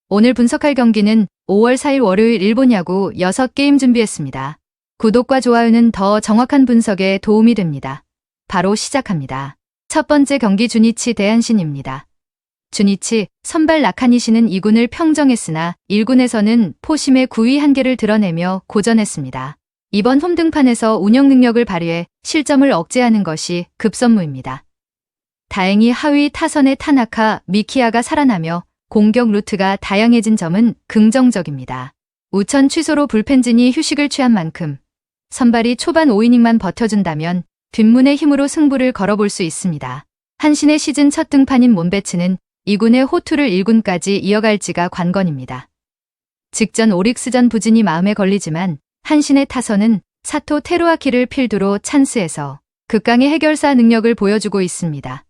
오늘 분석할 경기는 5월 4일 월요일 일본 야구 6게임 준비했습니다. 구독과 좋아요는 더 정확한 분석에 도움이 됩니다. 바로 시작합니다. 첫 번째 경기 주니치 대 한신입니다. 주니치, 선발 나카니시는 2군을 평정했으나 1군에서는 포심의 9위 한계를 드러내며 고전했습니다. 이번 홈 등판에서 운영 능력을 발휘해 실점을 억제하는 것이 급선무입니다. 다행히 하위 타선의 타나카, 미키야가 살아나며 공격 루트가 다양해진 점은 긍정적입니다. 우천 취소로 불펜진이 휴식을 취한 만큼 선발이 초반 5이닝만 버텨준다면 뒷문의 힘으로 승부를 걸어볼 수 있습니다. 한신의 시즌 첫 등판인 몬베츠는 2군의 호투를 1군까지 이어갈지가 관건입니다. 직전 오릭스전 부진이 마음에 걸리지만 한신의 타선은 사토 테루아키를 필두로 찬스에서 극강의 해결사 능력을 보여주고 있습니다.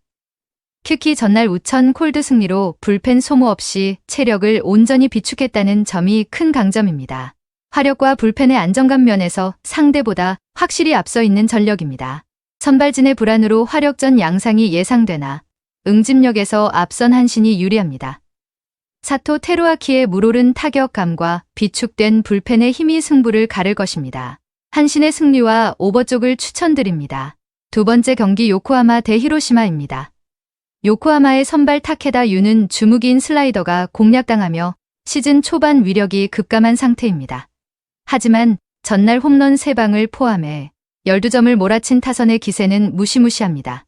특히 전날 우천 콜드 승리로 불펜 소모 없이 체력을 온전히 비축했다는 점이 큰 강점입니다. 화력과 불펜의 안정감 면에서 상대보다 확실히 앞서 있는 전력입니다. 선발진의 불안으로 화력전 양상이 예상되나 응집력에서 앞선 한신이 유리합니다. 사토 테루아키의 물오른 타격감과 비축된 불펜의 힘이 승부를 가를 것입니다. 한신의 승리와 오버 쪽을 추천드립니다. 두 번째 경기 요코하마 대 히로시마입니다. 요코하마의 선발 타케다 유는 주무기인 슬라이더가 공략당하며 시즌 초반 위력이 급감한 상태입니다. 하지만 전날 홈런 3방을 포함해 12점을 몰아친 타선의 기세는 무시무시합니다.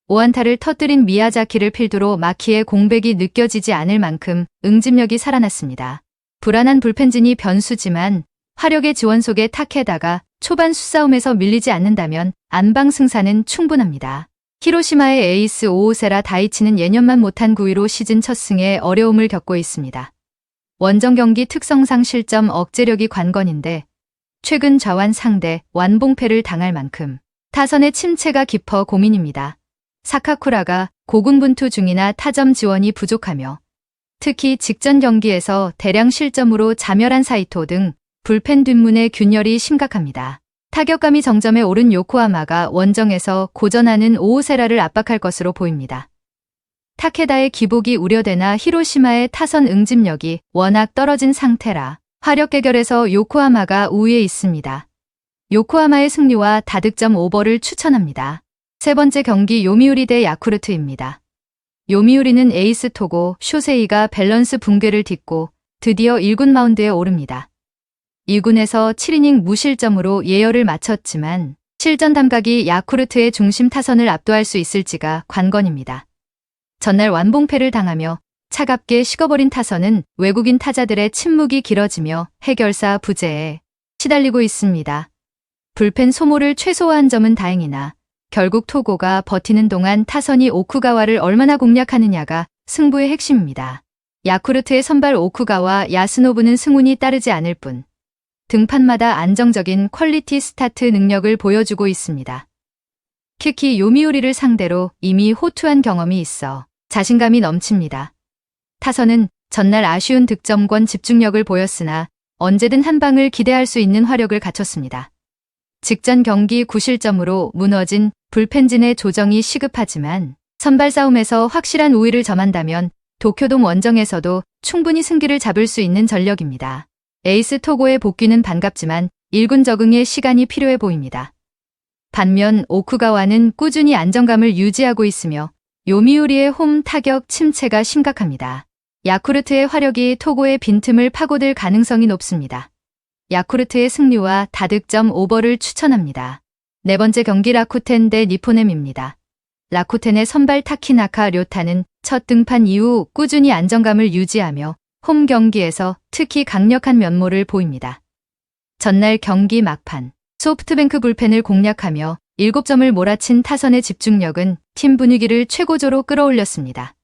5안타를 터뜨린 미야자키를 필두로 마키의 공백이 느껴지지 않을 만큼 응집력이 살아났습니다. 불안한 불펜진이 변수지만 화력의 지원 속에 타케다가 초반 수싸움에서 밀리지 않는다면 안방 승산은 충분합니다. 히로시마의 에이스 오오세라 다이치는 예년만 못한 9위로 시즌 첫 승에 어려움을 겪고 있습니다. 원정 경기 특성상 실점 억제력이 관건인데 최근 좌완 상대 완봉패를 당할 만큼 타선의 침체가 깊어 고민입니다. 사카쿠라가 고군분투 중이나 타점 지원이 부족하며 특히 직전 경기에서 대량 실점으로 자멸한 사이토 등 불펜 뒷문의 균열이 심각합니다. 타격감이 정점에 오른 요코하마가 원정에서 고전하는 오오세라를 압박할 것으로 보입니다. 타케다의 기복이 우려되나 히로시마의 타선 응집력이 워낙 떨어진 상태라 화력 대결에서 요코하마가 우위에 있습니다. 요코하마의 승리와 다득점 오버를 추천합니다. 세 번째 경기 요미우리 대 야쿠르트입니다. 요미우리는 에이스 토고 쇼세이가 밸런스 붕괴를 딛고 드디어 1군 마운드에 오릅니다. 2군에서 7이닝 무실점으로 예열을 마쳤지만 실전 감각이 야쿠르트의 중심 타선을 압도할 수 있을지가 관건입니다. 전날 완봉패를 당하며 차갑게 식어버린 타선은 외국인 타자들의 침묵이 길어지며 해결사 부재에 시달리고 있습니다. 불펜 소모를 최소화한 점은 다행이나 결국 토고가 버티는 동안 타선이 오쿠가와를 얼마나 공략하느냐가 승부의 핵심입니다. 야쿠르트의 선발 오쿠가와 야스노부는 승운이 따르지 않을 뿐 등판마다 안정적인 퀄리티 스타트 능력을 보여주고 있습니다. 특히 요미우리를 상대로 이미 호투한 경험이 있어 자신감이 넘칩니다. 타선은 전날 아쉬운 득점권 집중력을 보였으나 언제든 한 방을 기대할 수 있는 화력을 갖췄습니다. 직전 경기 9실점으로 무너진 불펜진의 조정이 시급하지만 선발 싸움에서 확실한 우위를 점한다면 도쿄돔 원정에서도 충분히 승기를 잡을 수 있는 전력입니다. 에이스 토고의 복귀는 반갑지만 1군 적응에 시간이 필요해 보입니다. 반면 오쿠가와는 꾸준히 안정감을 유지하고 있으며 요미우리의 홈 타격 침체가 심각합니다. 야쿠르트의 화력이 토고의 빈틈을 파고들 가능성이 높습니다. 야쿠르트의 승리와 다득점 오버를 추천합니다. 네 번째 경기 라쿠텐 대 니포넴입니다. 라쿠텐의 선발 타키나카 료타는 첫 등판 이후 꾸준히 안정감을 유지하며 홈 경기에서 특히 강력한 면모를 보입니다. 전날 경기 막판 소프트뱅크 불펜을 공략하며 7점을 몰아친 타선의 집중력은 팀 분위기를 최고조로 끌어올렸습니다.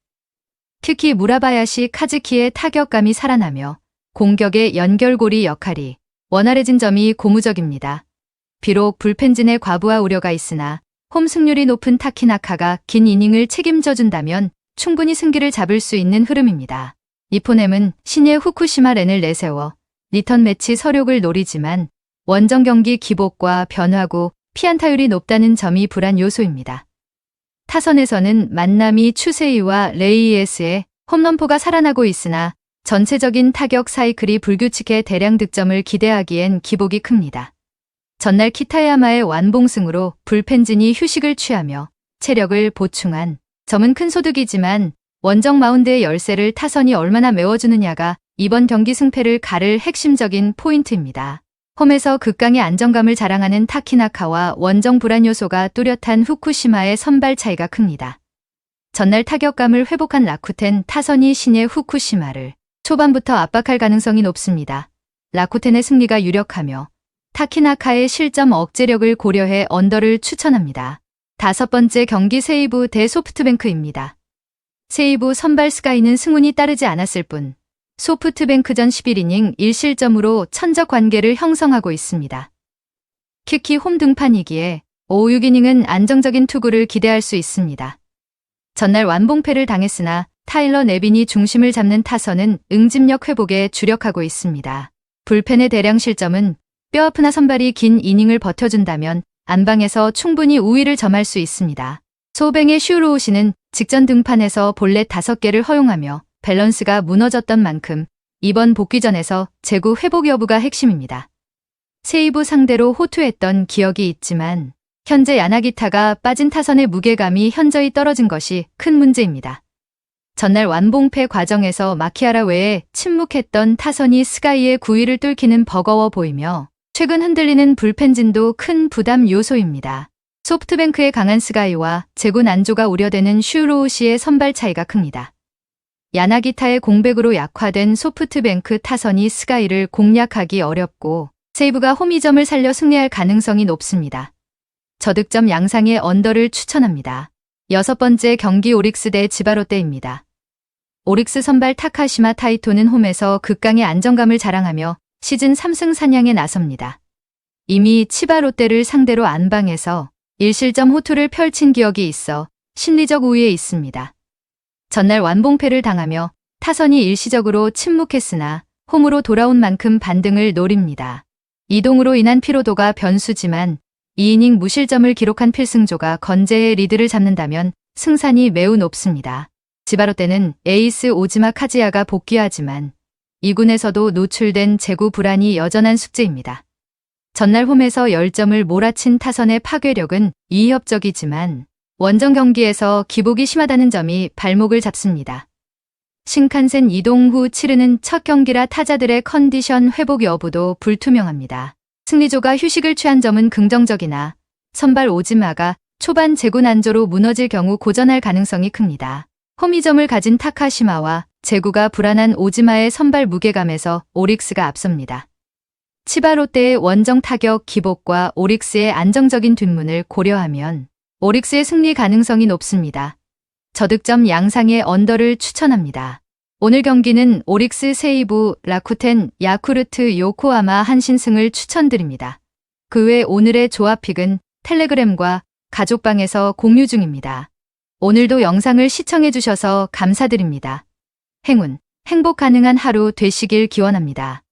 특히 무라바야시 카즈키의 타격감이 살아나며 공격의 연결고리 역할이 원활해진 점이 고무적입니다. 비록 불펜진의 과부하 우려가 있으나 홈 승률이 높은 타키나카가 긴 이닝을 책임져준다면 충분히 승기를 잡을 수 있는 흐름입니다. 니포넴은 신예 후쿠시마 렌을 내세워 리턴 매치 서력을 노리지만 원정 경기 기복과 변화구, 피안타율이 높다는 점이 불안 요소입니다. 타선에서는 만나미 추세이와 레이에스의 홈런포가 살아나고 있으나 전체적인 타격 사이클이 불규칙해 대량 득점을 기대하기엔 기복이 큽니다. 전날 키타야마의 완봉승으로 불펜진이 휴식을 취하며 체력을 보충한 점은 큰 소득이지만 원정 마운드의 열세를 타선이 얼마나 메워주느냐가 이번 경기 승패를 가를 핵심적인 포인트입니다. 홈에서 극강의 안정감을 자랑하는 타키나카와 원정 불안 요소가 뚜렷한 후쿠시마의 선발 차이가 큽니다. 전날 타격감을 회복한 라쿠텐 타선이 신의 후쿠시마를 초반부터 압박할 가능성이 높습니다. 라쿠텐의 승리가 유력하며 타키나카의 실점 억제력을 고려해 언더를 추천합니다. 5번째 경기 세이브 대 소프트뱅크입니다. 세이브 선발 스가이는 승운이 따르지 않았을 뿐 소프트뱅크전 11이닝 1실점으로 천적 관계를 형성하고 있습니다. 특히 홈 등판이기에 5, 6이닝은 안정적인 투구를 기대할 수 있습니다. 전날 완봉패를 당했으나 타일러 네빈이 중심을 잡는 타선은 응집력 회복에 주력하고 있습니다. 불펜의 대량 실점은 뼈아프나 선발이 긴 이닝을 버텨준다면 안방에서 충분히 우위를 점할 수 있습니다. 소뱅의 슈로우시는 직전 등판에서 볼넷 5개를 허용하며 밸런스가 무너졌던 만큼 이번 복귀전에서 제구 회복 여부가 핵심입니다. 세이브 상대로 호투했던 기억이 있지만 현재 야나기타가 빠진 타선의 무게감이 현저히 떨어진 것이 큰 문제입니다. 전날 완봉패 과정에서 마키아라 외에 침묵했던 타선이 스가이의 구위를 뚫기는 버거워 보이며 최근 흔들리는 불펜진도 큰 부담 요소입니다. 소프트뱅크의 강한 스가이와 제구 난조가 우려되는 슈로우시의 선발 차이가 큽니다. 야나기타의 공백으로 약화된 소프트뱅크 타선이 스가이를 공략하기 어렵고 세이브가 홈이점을 살려 승리할 가능성이 높습니다. 저득점 양상의 언더를 추천합니다. 6번째 경기 오릭스 대 지바롯데입니다. 오릭스 선발 타카시마 타이토는 홈에서 극강의 안정감을 자랑하며 시즌 3승 사냥에 나섭니다. 이미 치바 롯데를 상대로 안방에서 1실점 호투를 펼친 기억이 있어 심리적 우위에 있습니다. 전날 완봉패를 당하며 타선이 일시적으로 침묵했으나 홈으로 돌아온 만큼 반등을 노립니다. 이동으로 인한 피로도가 변수지만 2이닝 무실점을 기록한 필승조가 건재의 리드를 잡는다면 승산이 매우 높습니다. 지바롯데는 에이스 오지마 카즈야가 복귀하지만 2군에서도 노출된 제구 불안이 여전한 숙제입니다. 전날 홈에서 10점을 몰아친 타선의 파괴력은 이협적이지만 원정 경기에서 기복이 심하다는 점이 발목을 잡습니다. 신칸센 이동 후 치르는 첫 경기라 타자들의 컨디션 회복 여부도 불투명합니다. 승리조가 휴식을 취한 점은 긍정적이나 선발 오지마가 초반 제구 난조로 무너질 경우 고전할 가능성이 큽니다. 홈이점을 가진 타카시마와 제구가 불안한 오지마의 선발 무게감에서 오릭스가 앞섭니다. 치바 롯데의 원정 타격 기복과 오릭스의 안정적인 뒷문을 고려하면 오릭스의 승리 가능성이 높습니다. 저득점 양상의 언더를 추천합니다. 오늘 경기는 오릭스, 세이브, 라쿠텐, 야쿠르트, 요코하마 한신승을 추천드립니다. 그 외 오늘의 조합픽은 텔레그램과 가족방에서 공유 중입니다. 오늘도 영상을 시청해주셔서 감사드립니다. 행운, 행복 가능한 하루 되시길 기원합니다.